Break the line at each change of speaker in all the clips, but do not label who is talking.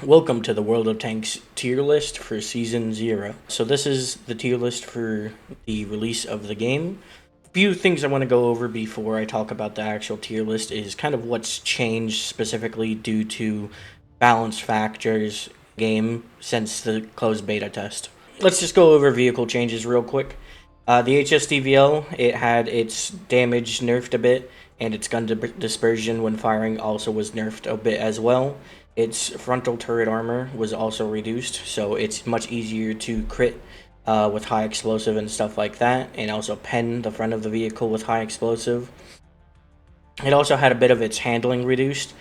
Welcome to the World of Tanks tier list for Season 0. So this is the tier list for the release of the game. A few things I want to go over before I talk about the actual tier list is kind of what's changed specifically due to balance factors game since the closed beta test. Let's just go over vehicle changes real quick. The HSTVL, it had its damage nerfed a bit, and its gun dispersion when firing also was nerfed a bit as well. Its frontal turret armor was also reduced, so it's much easier to crit with high explosive and stuff like that, and also pen the front of the vehicle with high explosive. It also had a bit of its handling reduced,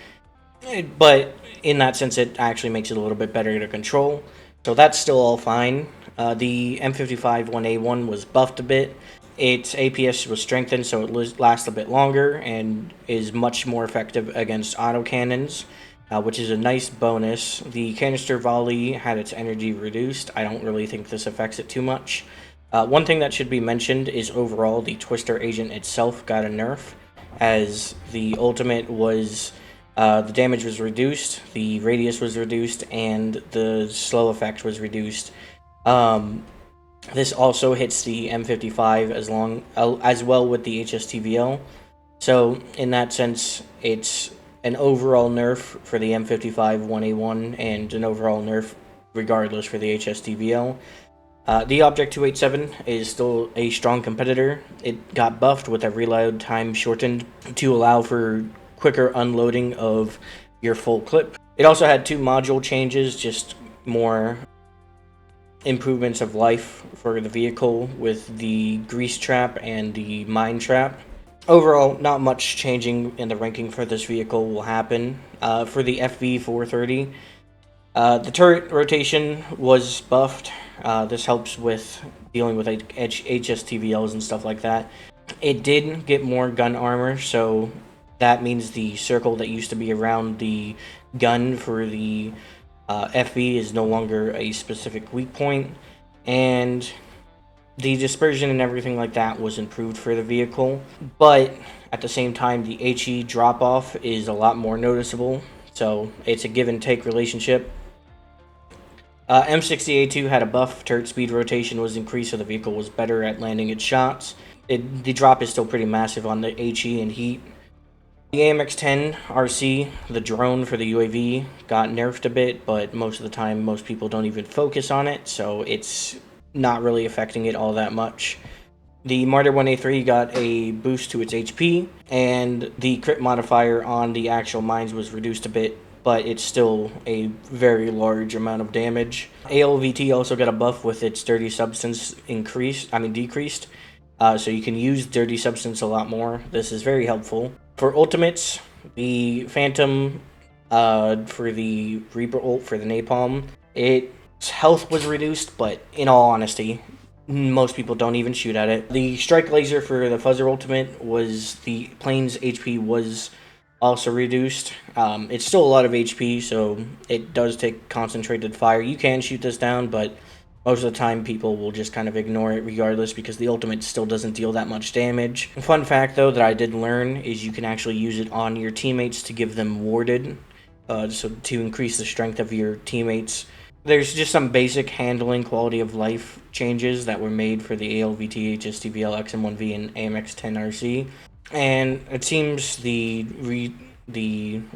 but in that sense, it actually makes it a little bit better to control. So that's still all fine. The M55 1A1 was buffed a bit. Its APS was strengthened so it lasts a bit longer and is much more effective against autocannons, which is a nice bonus. The canister volley had its energy reduced. I don't really think this affects it too much. One thing that should be mentioned is overall the Twister agent itself got a nerf, as the ultimate was the damage was reduced, the radius was reduced, and the slow effect was reduced. This also hits the M55 as well with the HSTVL. So in that sense, it's an overall nerf for the M55 1A1 and an overall nerf regardless for the HSTVL. The Object 287 is still a strong competitor. It got buffed with a reload time shortened to allow for quicker unloading of your full clip. It also had two module changes, just more improvements of life for the vehicle with the grease trap and the mine trap. Overall, not much changing in the ranking for this vehicle will happen. For the FV 430, the turret rotation was buffed. This helps with dealing with HSTVLs and stuff like that. It did get more gun armor, so that means the circle that used to be around the gun for the FV is no longer a specific weak point, and the dispersion and everything like that was improved for the vehicle, but at the same time the HE drop off is a lot more noticeable, so it's a give and take relationship. M60A2 had a buff, turret speed rotation was increased so the vehicle was better at landing its shots. The drop is still pretty massive on the HE and heat. The AMX-10 RC, the drone for the UAV, got nerfed a bit, but most of the time most people don't even focus on it, so it's not really affecting it all that much. The Marder 1A3 got a boost to its HP, and the crit modifier on the actual mines was reduced a bit, but it's still a very large amount of damage. ALVT also got a buff with its dirty substance decreased, so you can use dirty substance a lot more. This is very helpful. For ultimates, the Phantom for the Reaper ult for the Napalm, its health was reduced, but in all honesty, most people don't even shoot at it. The Strike Laser for the Fuzzer ultimate was the plane's HP was also reduced. It's still a lot of HP, so it does take concentrated fire. You can shoot this down, but most of the time people will just kind of ignore it regardless because the ultimate still doesn't deal that much damage. A fun fact though that I did learn is you can actually use it on your teammates to give them warded, so to increase the strength of your teammates. There's just some basic handling quality of life changes that were made for the ALVT, HSTVL, XM1V, and AMX-10RC. And it seems the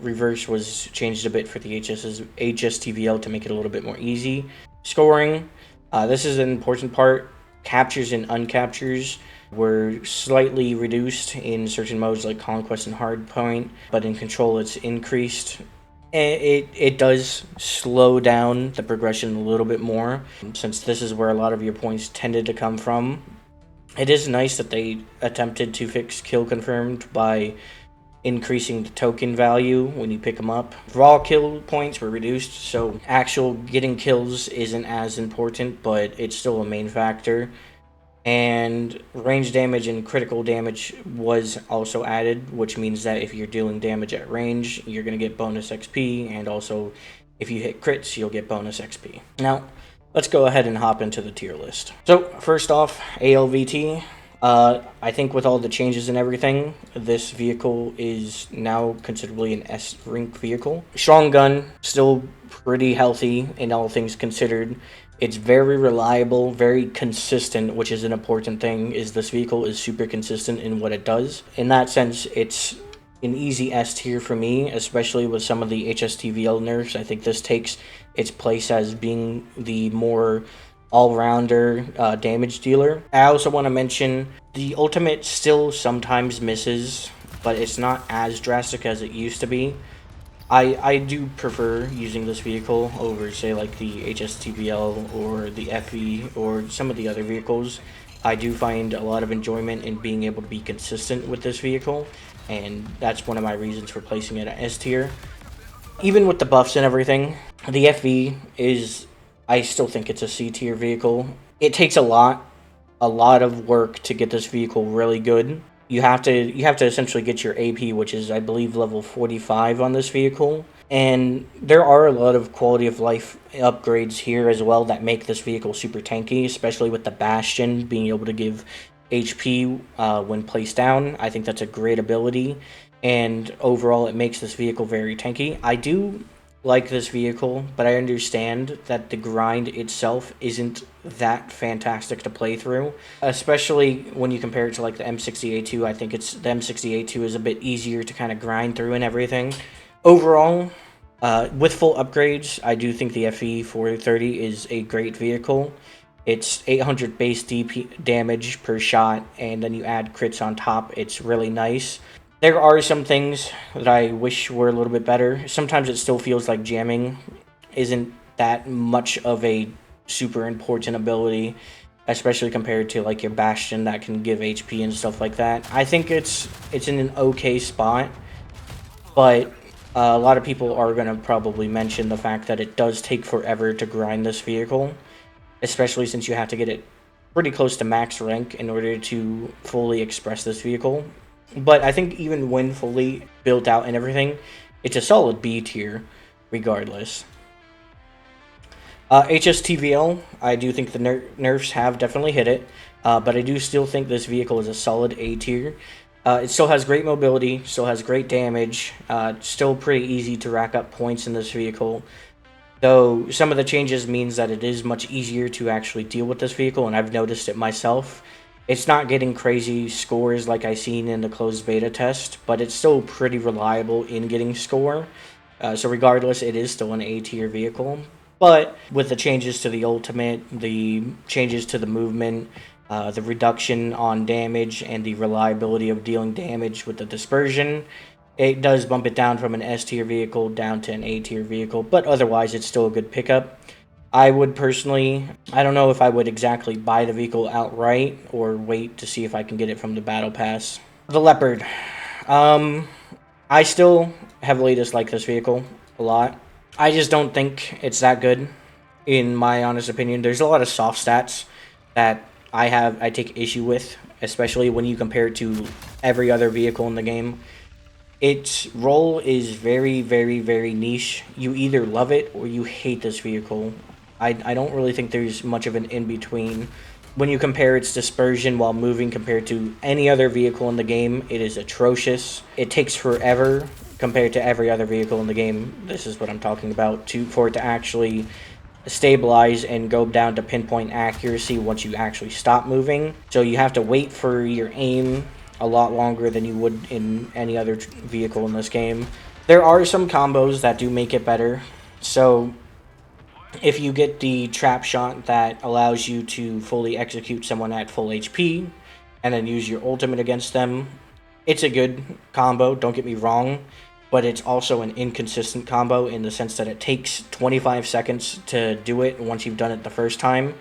reverse was changed a bit for the HSTVL to make it a little bit more easy. Scoring. This is an important part. Captures and uncaptures were slightly reduced in certain modes like Conquest and Hardpoint, but in Control it's increased. It does slow down the progression a little bit more, since this is where a lot of your points tended to come from. It is nice that they attempted to fix kill confirmed by increasing the token value when you pick them up. Raw kill points were reduced, so actual getting kills isn't as important, but it's still a main factor. And range damage and critical damage was also added, which means that if you're dealing damage at range, you're going to get bonus XP, and also if you hit crits, you'll get bonus XP. Now, let's go ahead and hop into the tier list. So, first off, ALVT. I think with all the changes and everything, this vehicle is now considerably an S rank vehicle. Strong gun, still pretty healthy in all things considered. It's very reliable, very consistent, which is an important thing. Is this vehicle is super consistent in what it does. In that sense, it's an easy S tier for me, especially with some of the HSTVL nerfs. I think this takes its place as being the more all-rounder damage dealer. I also want to mention the ultimate still sometimes misses, but it's not as drastic as it used to be. I do prefer using this vehicle over, say, like the HSTVL or the FE or some of the other vehicles. I do find a lot of enjoyment in being able to be consistent with this vehicle, and that's one of my reasons for placing it at S tier. Even with the buffs and everything, the FE is, I still think it's a C tier vehicle. It takes a lot of work to get this vehicle really good. You have to essentially get your AP, which is I believe level 45 on this vehicle. And there are a lot of quality of life upgrades here as well that make this vehicle super tanky, especially with the Bastion being able to give HP when placed down. I think that's a great ability, and overall it makes this vehicle very tanky. I do like this vehicle, but I understand that the grind itself isn't that fantastic to play through, especially when you compare it to like the M60A2. I think it's the M60A2 is a bit easier to kind of grind through and everything. Overall, with full upgrades, I do think the FE 430 is a great vehicle. It's 800 base DP damage per shot, and then you add crits on top. It's really nice. There are some things that I wish were a little bit better. Sometimes it still feels like jamming isn't that much of a super important ability, especially compared to like your Bastion that can give HP and stuff like that. I think it's in an okay spot, but a lot of people are going to probably mention the fact that it does take forever to grind this vehicle, especially since you have to get it pretty close to max rank in order to fully express this vehicle. But I think even when fully built out and everything, it's a solid B tier regardless. HSTVL, I do think the nerfs have definitely hit it, but I do still think this vehicle is a solid A tier. It still has great mobility, still has great damage, still pretty easy to rack up points in this vehicle. Though some of the changes means that it is much easier to actually deal with this vehicle, and I've noticed it myself. It's not getting crazy scores like I seen in the closed beta test, but it's still pretty reliable in getting score. So regardless, it is still an A tier vehicle. But with the changes to the ultimate, the changes to the movement, the reduction on damage, and the reliability of dealing damage with the dispersion, it does bump it down from an S tier vehicle down to an A tier vehicle, but otherwise it's still a good pickup. I would personally, I don't know if I would exactly buy the vehicle outright or wait to see if I can get it from the battle pass. The Leopard. I still heavily dislike this vehicle a lot. I just don't think it's that good, in my honest opinion. There's a lot of soft stats that I take issue with, especially when you compare it to every other vehicle in the game. Its role is very, very, very niche. You either love it or you hate this vehicle. I don't really think there's much of an in-between. When you compare its dispersion while moving compared to any other vehicle in the game, it is atrocious. It takes forever compared to every other vehicle in the game. This is what I'm talking about, for it to actually stabilize and go down to pinpoint accuracy once you actually stop moving. So you have to wait for your aim a lot longer than you would in any other vehicle in this game. There are some combos that do make it better. So if you get the trap shot that allows you to fully execute someone at full HP and then use your ultimate against them, it's a good combo, don't get me wrong, but it's also an inconsistent combo in the sense that it takes 25 seconds to do it once you've done it the first time.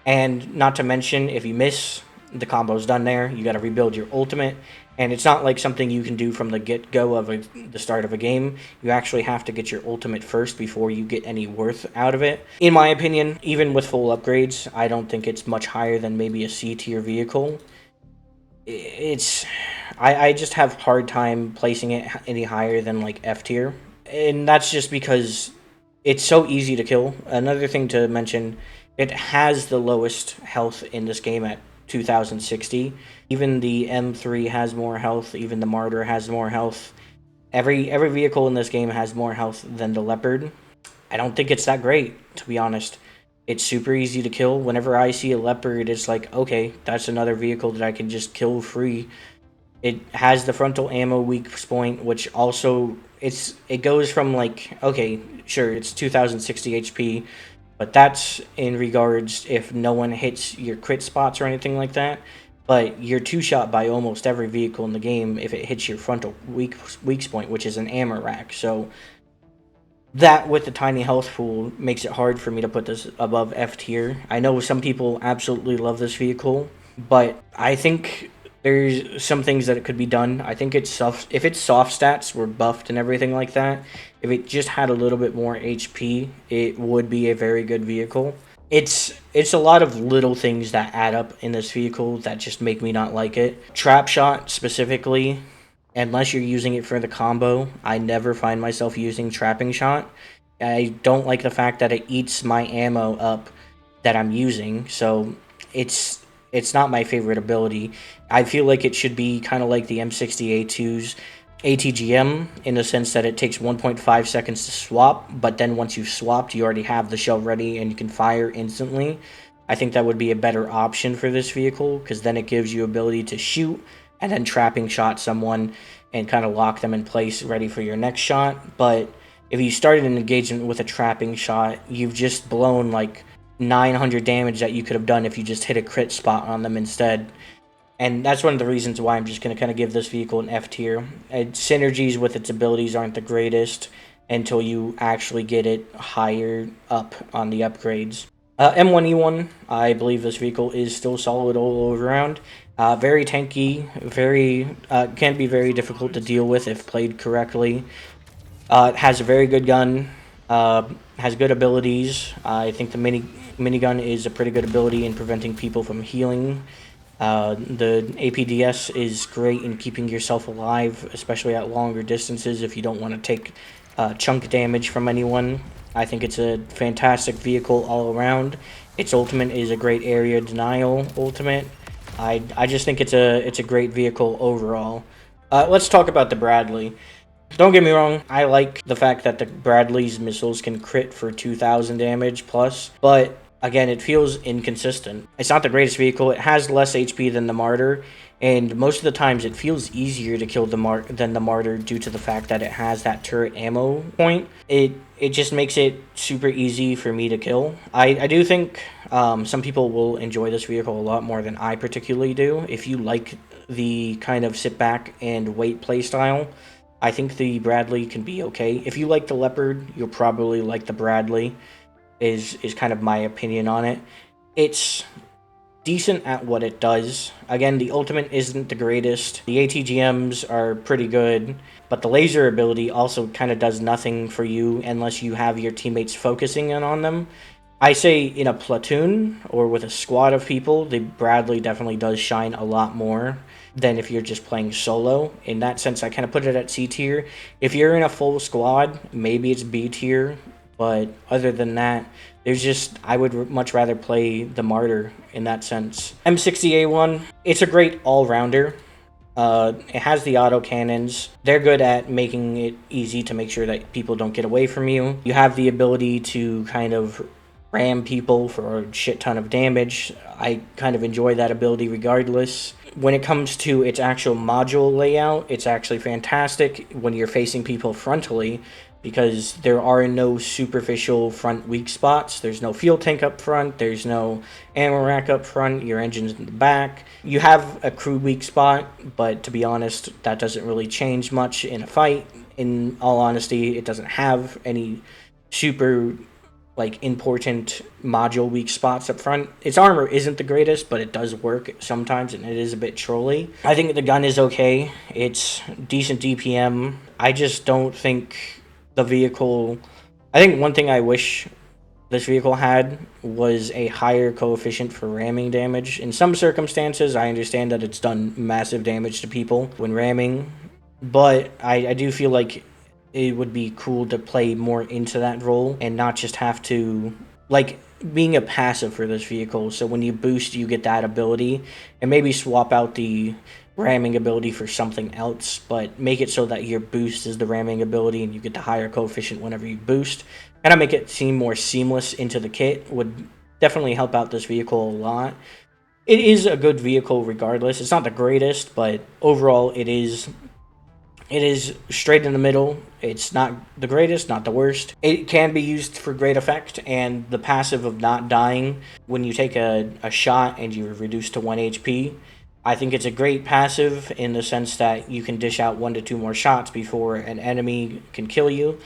And not to mention, if you miss, the combo's done there. You got to rebuild your ultimate, and it's not like something you can do from the get-go of the start of a game. You actually have to get your ultimate first before you get any worth out of it. In my opinion, even with full upgrades, I don't think it's much higher than maybe a C-tier vehicle. I just have hard time placing it any higher than like F-tier, and that's just because it's so easy to kill. Another thing to mention, it has the lowest health in this game at 2060. Even the M3 has more health, even the Marder has more health. Every vehicle in this game has more health than the Leopard. I don't think it's that great, to be honest. It's super easy to kill. Whenever I see a Leopard, it's like, okay, that's another vehicle that I can just kill free. It has the frontal ammo weak point, which also it goes from like, okay, sure, it's 2060 HP, but that's in regards if no one hits your crit spots or anything like that. But you're two shot by almost every vehicle in the game if it hits your frontal weak point, which is an ammo rack. So that with the tiny health pool makes it hard for me to put this above F tier. I know some people absolutely love this vehicle, but I think there's some things that it could be done. I think it's soft. If its soft stats were buffed and everything like that, if it just had a little bit more HP, it would be a very good vehicle. It's a lot of little things that add up in this vehicle that just make me not like it. Trap shot specifically, unless you're using it for the combo, I never find myself using trapping shot. I don't like the fact that it eats my ammo up that I'm using, so it's not my favorite ability. I feel like it should be kind of like the M60A2's ATGM in the sense that it takes 1.5 seconds to swap, but then once you've swapped, you already have the shell ready and you can fire instantly. I think that would be a better option for this vehicle because then it gives you ability to shoot and then trapping shot someone and kind of lock them in place ready for your next shot. But if you started an engagement with a trapping shot, you've just blown like 900 damage that you could have done if you just hit a crit spot on them instead. And that's one of the reasons why I'm just going to kind of give this vehicle an F tier. Synergies with its abilities aren't the greatest until you actually get it higher up on the upgrades. M1E1, I believe this vehicle is still solid all around. Very tanky, can be very difficult to deal with if played correctly. It has a very good gun, has good abilities. I think the minigun is a pretty good ability in preventing people from healing. The APDS is great in keeping yourself alive, especially at longer distances if you don't want to take chunk damage from anyone. I think it's a fantastic vehicle all around. Its ultimate is a great area denial ultimate. I just think it's a great vehicle overall. Let's talk about the Bradley. Don't get me wrong, I like the fact that the Bradley's missiles can crit for 2,000 damage plus, but again, it feels inconsistent. It's not the greatest vehicle. It has less HP than the Marder, and most of the times it feels easier to kill than the Marder due to the fact that it has that turret ammo point. It just makes it super easy for me to kill. I do think some people will enjoy this vehicle a lot more than I particularly do. If you like the kind of sit back and wait playstyle, I think the Bradley can be okay. If you like the Leopard, you'll probably like the Bradley. Is kind of my opinion on it. It's decent at what it does. Again, the ultimate isn't the greatest. The ATGMs are pretty good, but the laser ability also kind of does nothing for you unless you have your teammates focusing in on them. I say in a platoon or with a squad of people, the Bradley definitely does shine a lot more than if you're just playing solo. In that sense, I kind of put it at C tier. If you're in a full squad, maybe it's B tier. But other than that, I would much rather play the Marder in that sense. M60A1, it's a great all-rounder. It has the auto cannons. They're good at making it easy to make sure that people don't get away from you. You have the ability to kind of ram people for a shit ton of damage. I kind of enjoy that ability regardless. When it comes to its actual module layout, it's actually fantastic when you're facing people frontally, because there are no superficial front weak spots. There's no fuel tank up front. There's no ammo rack up front. Your engine's in the back. You have a crew weak spot, but to be honest, that doesn't really change much in a fight. In all honesty, it doesn't have any super important module weak spots up front. Its armor isn't the greatest, but it does work sometimes, and it is a bit trolly. I think the gun is okay. It's decent DPM. I just don't think the vehicle... I think one thing I wish this vehicle had was a higher coefficient for ramming damage. In some circumstances, I understand that it's done massive damage to people when ramming, but I do feel like it would be cool to play more into that role and not just have to... being a passive for this vehicle. So when you boost, you get that ability, and maybe swap out the ramming ability for something else, but make it so that your boost is the ramming ability and you get the higher coefficient whenever you boost. Kind of make it seem more seamless into the kit would definitely help out this vehicle a lot. It is a good vehicle regardless. It's not the greatest, but overall it is straight in the middle. It's not the greatest, not the worst. It can be used for great effect, and the passive of not dying when you take a shot and you're reduced to 1 HP, I think it's a great passive in the sense that you can dish out 1 to 2 more shots before an enemy can kill you.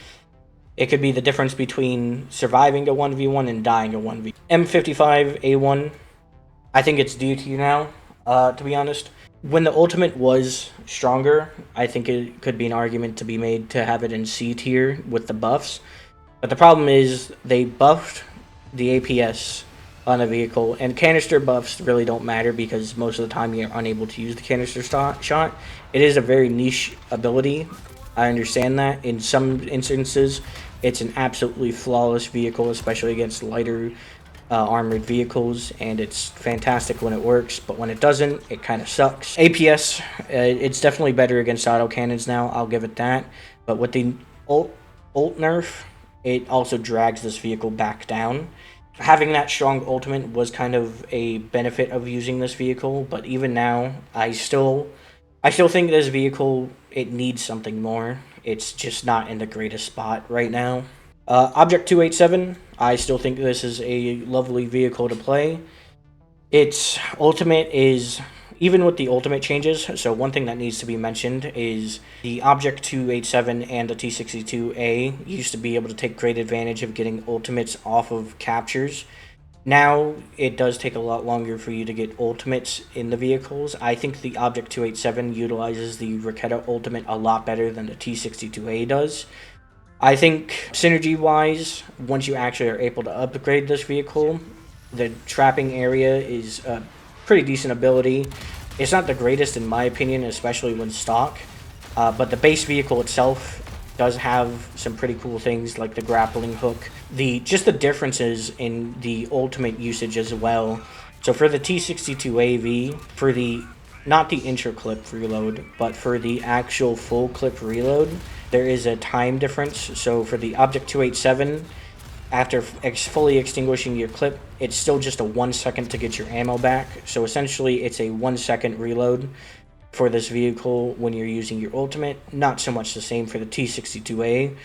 It could be the difference between surviving a 1v1 and dying a 1v. M55A1, I think it's D tier now, to be honest. When the ultimate was stronger, I think it could be an argument to be made to have it in C tier with the buffs. But the problem is they buffed the APS on a vehicle, and canister buffs really don't matter because most of the time you're unable to use the canister shot. It is a very niche ability. I understand that. In some instances, it's an absolutely flawless vehicle, especially against lighter armored vehicles, and it's fantastic when it works, but when it doesn't, it kind of sucks. APS, it's definitely better against autocannons now, I'll give it that, but with the ult nerf, it also drags this vehicle back down. Having that strong ultimate was kind of a benefit of using this vehicle, but even now, I still think this vehicle, it needs something more. It's just not in the greatest spot right now. Object 287, I still think this is a lovely vehicle to play. Its ultimate is, even with the ultimate changes, so one thing that needs to be mentioned is the Object 287 and the T62A used to be able to take great advantage of getting ultimates off of captures. Now, it does take a lot longer for you to get ultimates in the vehicles. I think the Object 287 utilizes the Raketa ultimate a lot better than the T62A does. I think synergy-wise, once you actually are able to upgrade this vehicle, the trapping area is a pretty decent ability. It's not the greatest in my opinion, especially when stock, but the base vehicle itself does have some pretty cool things like the grappling hook. Just the differences in the ultimate usage as well. So for the T62AV, for the not the intra clip reload, but for the actual full clip reload, there is a time difference. So for the Object 287, after fully extinguishing your clip, it's still just a 1 second to get your ammo back. So essentially, it's a 1 second reload for this vehicle when you're using your ultimate. Not so much the same for the T62A.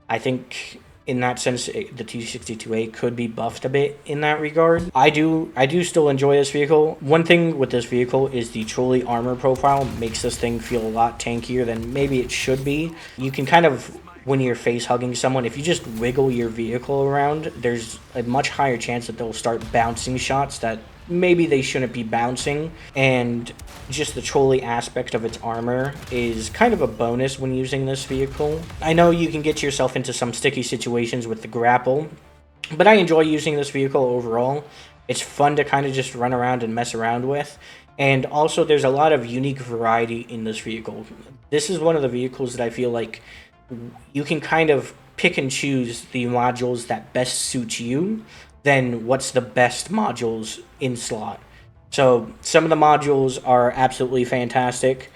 I think in that sense, the T62A could be buffed a bit in that regard. I do still enjoy this vehicle. One thing with this vehicle is the trolley armor profile makes this thing feel a lot tankier than maybe it should be. You can kind of, when you're face hugging someone, if you just wiggle your vehicle around, there's a much higher chance that they'll start bouncing shots that maybe they shouldn't be bouncing, and just the trolley aspect of its armor is kind of a bonus when using this vehicle. I know you can get yourself into some sticky situations with the grapple, but I enjoy using this vehicle overall. It's fun to kind of just run around and mess around with, and also there's a lot of unique variety in this vehicle. This is one of the vehicles that I feel like you can kind of pick and choose the modules that best suit you than what's the best modules in slot. So some of the modules are absolutely fantastic.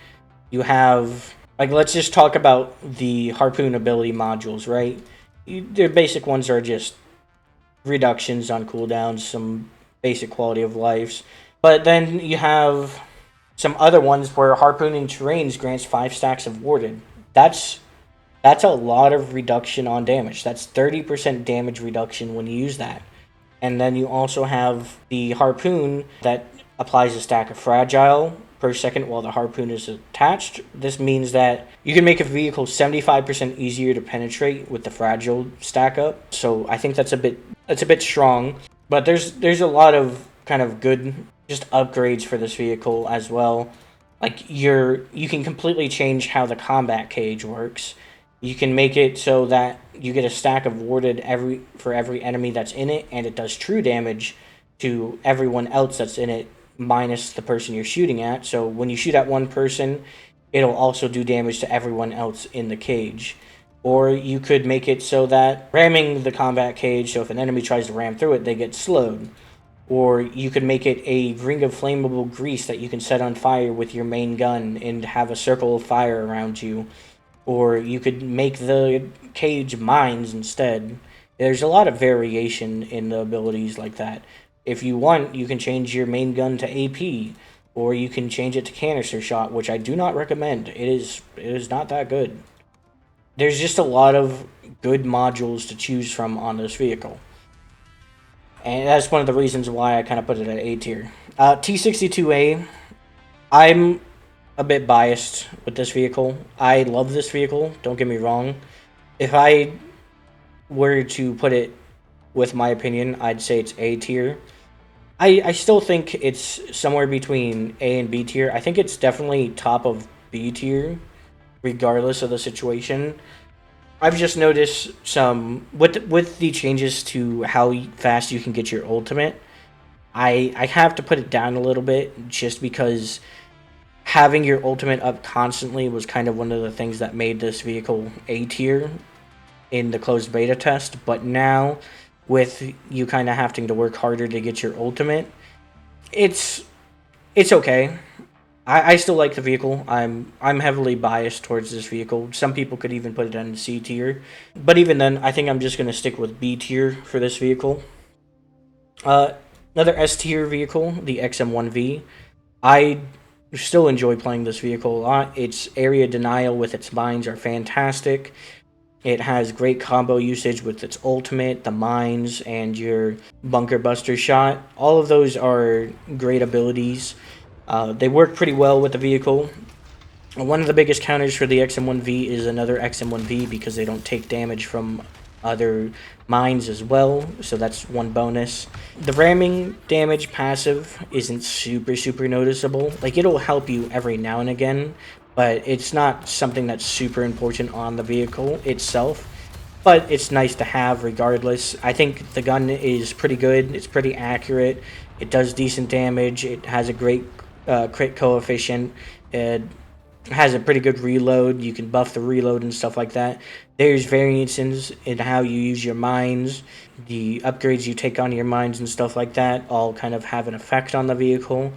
You have, like, let's just talk about the harpoon ability modules, right? Their basic ones are just reductions on cooldowns, some basic quality of lives. But then you have some other ones where harpooning terrains grants 5 stacks of warded. That's a lot of reduction on damage. That's 30% damage reduction when you use that. And then you also have the harpoon that applies a stack of fragile per second while the harpoon is attached. This means that you can make a vehicle 75% easier to penetrate with the fragile stack up. So I think that's a bit strong. But there's a lot of kind of good just upgrades for this vehicle as well. Like you can completely change how the combat cage works. You can make it so that you get a stack of warded for every enemy that's in it, and it does true damage to everyone else that's in it, minus the person you're shooting at. So when you shoot at one person, it'll also do damage to everyone else in the cage. Or you could make it so that ramming the combat cage, so if an enemy tries to ram through it, they get slowed. Or you could make it a ring of flammable grease that you can set on fire with your main gun and have a circle of fire around you. Or you could make the cage mines instead. There's a lot of variation in the abilities like that. If you want, you can change your main gun to AP, or you can change it to canister shot, which I do not recommend. It is not that good. There's just a lot of good modules to choose from on this vehicle. And that's one of the reasons why I kind of put it at A tier. T62A, I'm a bit biased with this vehicle. I love this vehicle, don't get me wrong. If I were to put it with my opinion, I'd say it's A tier. I still think it's somewhere between A and B tier. I think it's definitely top of B tier, regardless of the situation. I've just noticed some with the changes to how fast you can get your ultimate. I have to put it down a little bit just because having your ultimate up constantly was kind of one of the things that made this vehicle A tier in the closed beta test. But now, with you kind of having to work harder to get your ultimate, it's okay. I still like the vehicle. I'm heavily biased towards this vehicle. Some people could even put it in C tier, but even then, I think I'm just gonna stick with B tier for this vehicle. Another S tier vehicle, the XM1V. I still enjoy playing this vehicle a lot. Its area denial with its mines are fantastic. It has great combo usage with its ultimate, the mines, and your bunker buster shot. All of those are great abilities. They work pretty well with the vehicle. One of the biggest counters for the XM1V is another XM1V because they don't take damage from other mines as well, so that's one bonus. The ramming damage passive isn't super noticeable. Like, it'll help you every now and again, but it's not something that's super important on the vehicle itself. But it's nice to have regardless. I think the gun is pretty good. It's pretty accurate. It does decent damage. It has a great crit coefficient. It has a pretty good reload. You can buff the reload and stuff like that. There's variances in how you use your mines, the upgrades you take on your mines and stuff like that all kind of have an effect on the vehicle.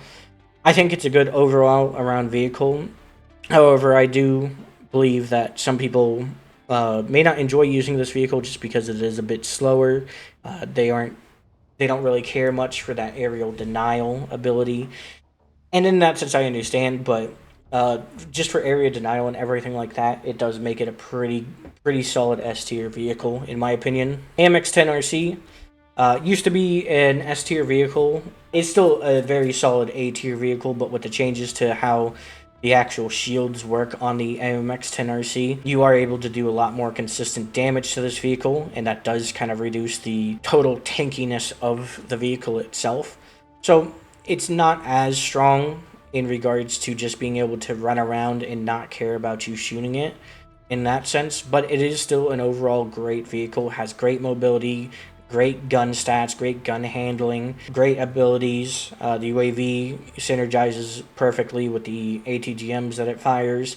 I think it's a good overall around vehicle. However, I do believe that some people may not enjoy using this vehicle just because it is a bit slower. They don't really care much for that aerial denial ability. And in that sense, I understand, but just for area denial and everything like that, it does make it a pretty solid S tier vehicle, in my opinion. AMX-10RC used to be an S tier vehicle. It's still a very solid A tier vehicle, but with the changes to how the actual shields work on the AMX-10RC, you are able to do a lot more consistent damage to this vehicle, and that does kind of reduce the total tankiness of the vehicle itself. So it's not as strong in regards to just being able to run around and not care about you shooting it in that sense, but it is still an overall great vehicle. Has great mobility, great gun stats, great gun handling, great abilities. The UAV synergizes perfectly with the ATGMs that it fires.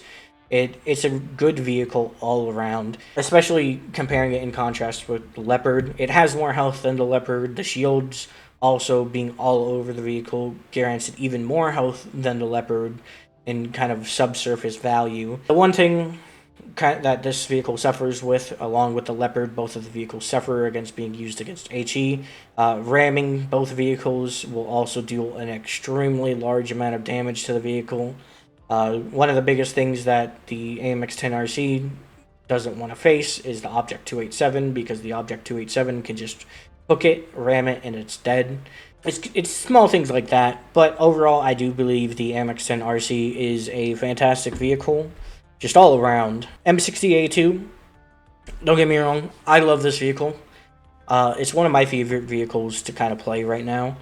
It's a good vehicle all around, especially comparing it in contrast with the Leopard. It has more health than the Leopard. The shields also being all over the vehicle guarantees it even more health than the Leopard in kind of subsurface value. The one thing that this vehicle suffers with, along with the Leopard, both of the vehicles suffer against being used against HE. Ramming both vehicles will also deal an extremely large amount of damage to the vehicle. One of the biggest things that the AMX-10RC doesn't want to face is the Object 287, because the Object 287 can just hook it, ram it, and it's dead. It's small things like that, but overall I do believe the AMX-10RC is a fantastic vehicle, just all around. M60A2, don't get me wrong, I love this vehicle. It's one of my favorite vehicles to kind of play right now,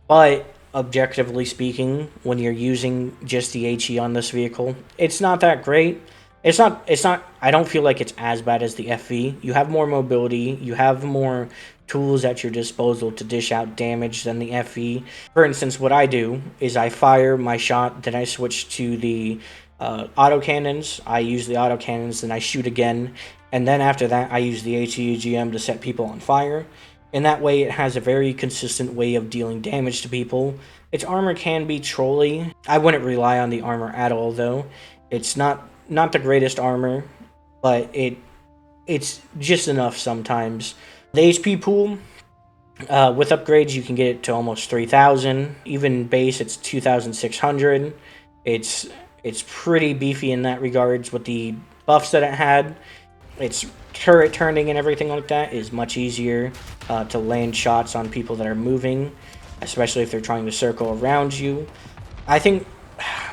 but objectively speaking, when you're using just the HE on this vehicle, it's not that great. It's not, I don't feel like it's as bad as the FV. You have more mobility, you have more tools at your disposal to dish out damage than the FV. For instance, what I do is I fire my shot, then I switch to the autocannons. I use the autocannons, then I shoot again, And then after that, I use the HEGM to set people on fire. And that way, it has a very consistent way of dealing damage to people. Its armor can be trolly. I wouldn't rely on the armor at all, though. It's not the greatest armor, but it's just enough sometimes. The HP pool, with upgrades, you can get it to almost 3,000. Even base, it's 2,600. It's pretty beefy in that regards with the buffs that it had. Its turret turning and everything like that is much easier to land shots on people that are moving, especially if they're trying to circle around you. I think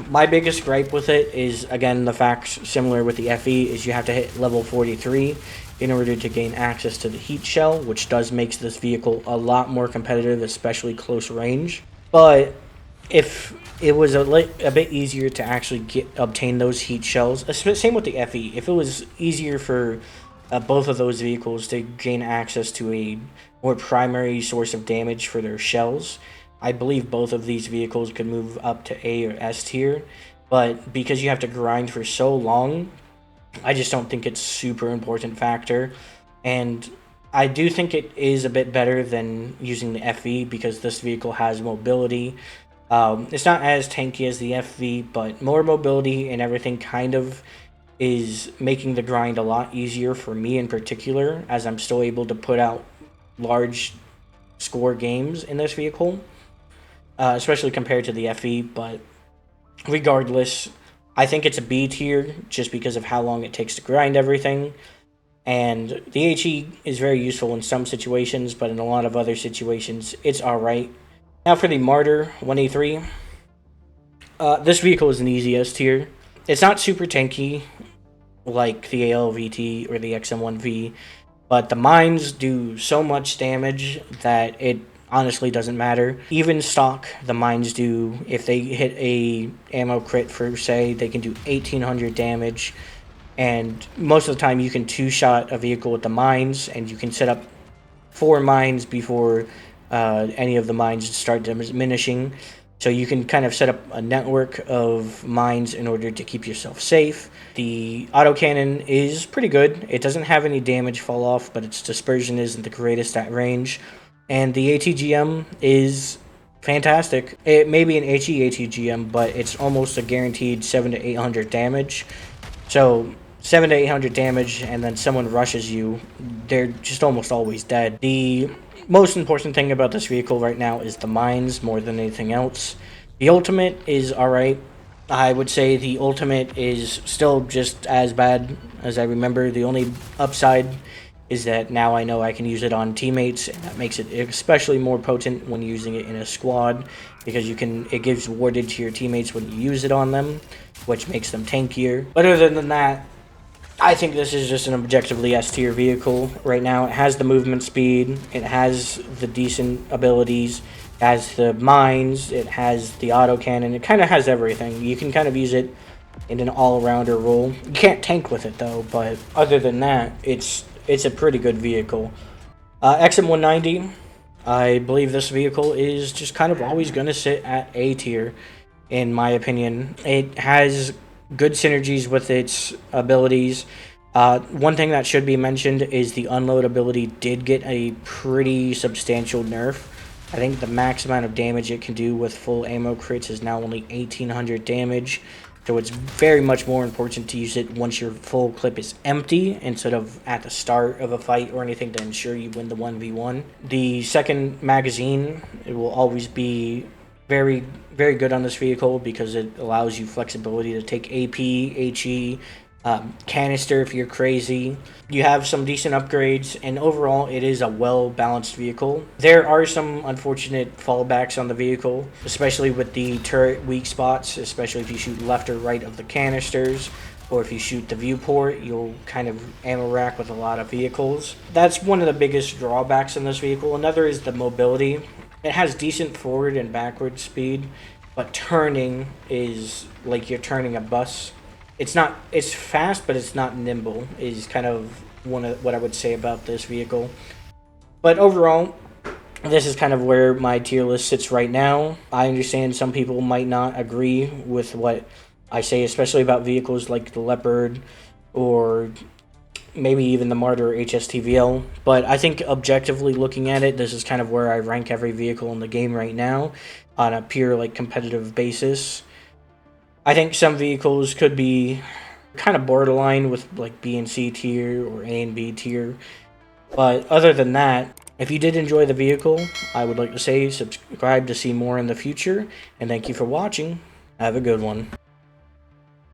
my biggest gripe with it is, again, the fact, similar with the FE, is you have to hit level 43 in order to gain access to the heat shell, which does make this vehicle a lot more competitive, especially close range. But if it was a bit easier to actually obtain those heat shells, same with the FE, if it was easier for both of those vehicles to gain access to a more primary source of damage for their shells, I believe both of these vehicles could move up to A or S tier. But because you have to grind for so long, I just don't think it's super important factor. And I do think it is a bit better than using the FV because this vehicle has mobility. It's not as tanky as the FV, but more mobility and everything kind of is making the grind a lot easier for me in particular, as I'm still able to put out large score games in this vehicle, especially compared to the FE. But regardless, I think it's a B tier just because of how long it takes to grind everything. And the HE is very useful in some situations, but in a lot of other situations, it's alright. Now for the Marder 1A3. This vehicle is an easy S tier. It's not super tanky like the ALVT or the XM1V, but the mines do so much damage that it honestly doesn't matter. Even stock, the mines do, if they hit a ammo crit for, say, they can do 1,800 damage. And most of the time you can two-shot a vehicle with the mines, and you can set up 4 mines before any of the mines start diminishing. So you can kind of set up a network of mines in order to keep yourself safe. The autocannon is pretty good. It doesn't have any damage fall off, but its dispersion isn't the greatest at range. And the ATGM is fantastic. It may be an HE ATGM, but it's almost a guaranteed 700 to 800 damage. So 700 to 800 damage, and then someone rushes you, they're just almost always dead. The most important thing about this vehicle right now is the mines more than anything else. The ultimate is alright. I would say the ultimate is still just as bad as I remember. The only upside is that now I know I can use it on teammates, and that makes it especially more potent when using it in a squad, because it gives warded to your teammates when you use it on them, which makes them tankier. But other than that, I think this is just an objectively S tier vehicle right now. It has the movement speed, it has the decent abilities, it has the mines, it has the autocannon, it kind of has everything. You can kind of use it in an all-rounder role. You can't tank with it though, but other than that, it's a pretty good vehicle. XM190, I believe this vehicle is just kind of always going to sit at A tier, in my opinion. It has good synergies with its abilities. One thing that should be mentioned is the unload ability did get a pretty substantial nerf. I think the max amount of damage it can do with full ammo crits is now only 1,800 damage. So it's very much more important to use it once your full clip is empty instead of at the start of a fight or anything to ensure you win the 1v1. The second magazine, it will always be very, very good on this vehicle because it allows you flexibility to take AP, HE, canister if you're crazy. You have some decent upgrades, and overall it is a well-balanced vehicle. There are some unfortunate fallbacks on the vehicle, especially with the turret weak spots, especially if you shoot left or right of the canisters, or if you shoot the viewport, you'll kind of ammo rack with a lot of vehicles. That's one of the biggest drawbacks in this vehicle. Another is the mobility. It has decent forward and backward speed, but turning is like you're turning a bus. It's fast, but it's not nimble, is kind of one of what I would say about this vehicle. But overall, this is kind of where my tier list sits right now. I understand some people might not agree with what I say, especially about vehicles like the Leopard or maybe even the Marder or HSTVL. But I think objectively looking at it, this is kind of where I rank every vehicle in the game right now on a pure like competitive basis. I think some vehicles could be kind of borderline with like B and C tier or A and B tier. But other than that, if you did enjoy the vehicle, I would like to say subscribe to see more in the future, and thank you for watching. Have a good one.